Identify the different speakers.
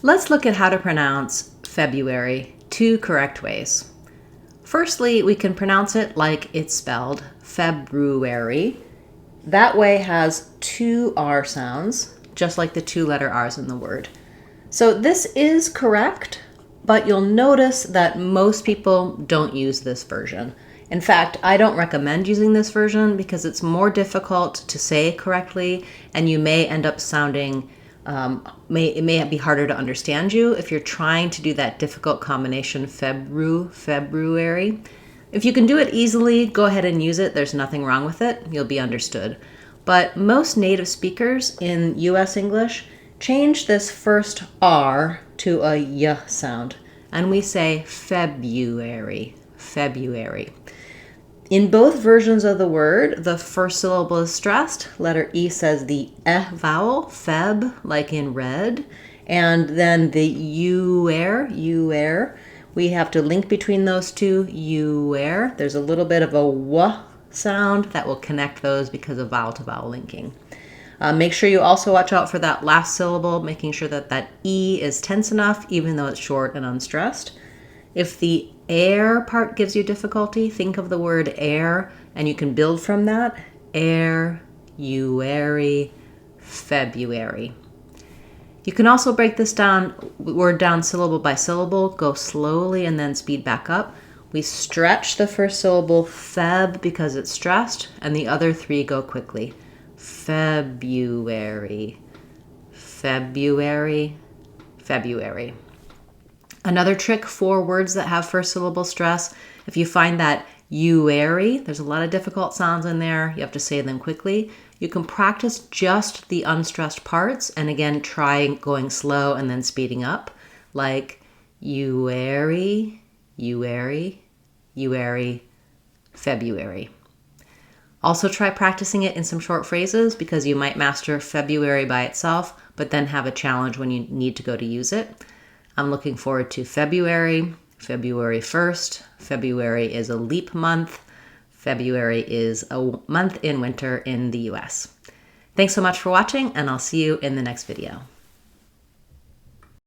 Speaker 1: Let's look at how to pronounce February two correct ways. Firstly, we can pronounce it like it's spelled, February. That way has two R sounds, just like the two letter R's in the word. So this is correct, but you'll notice that most people don't use this version. In fact, I don't recommend using this version because it's more difficult to say correctly, and you may end up sounding, it may be harder to understand you if you're trying to do that difficult combination February. If you can do it easily, go ahead and use it. There's nothing wrong with it. You'll be understood. But most native speakers in US English change this first R to a Y sound, and we say February, February. In both versions of the word, the first syllable is stressed. Letter E says the vowel, feb, like in red. And then the you-air, we have to link between those two, you-air. There's a little bit of a w sound that will connect those because of vowel-to-vowel linking. Make sure you also watch out for that last syllable, making sure that that E is tense enough, even though it's short and unstressed. If the air part gives you difficulty, think of the word air, and you can build from that. Air, you-air-ee, February. You can also break this word down syllable by syllable, go slowly and then speed back up. We stretch the first syllable, feb, because it's stressed, and the other three go quickly. February, February, February. Another trick for words that have first syllable stress, if you find that you-air-ee, there's a lot of difficult sounds in there, you have to say them quickly, you can practice just the unstressed parts and again try going slow and then speeding up, like you-air-ee, you-air-ee, you-air-ee, February. Also try practicing it in some short phrases because you might master February by itself, but then have a challenge when you need to go to use it. I'm looking forward to February, February 1st. February is a leap month. February is a month in winter in the US. Thanks so much for watching, and I'll see you in the next video.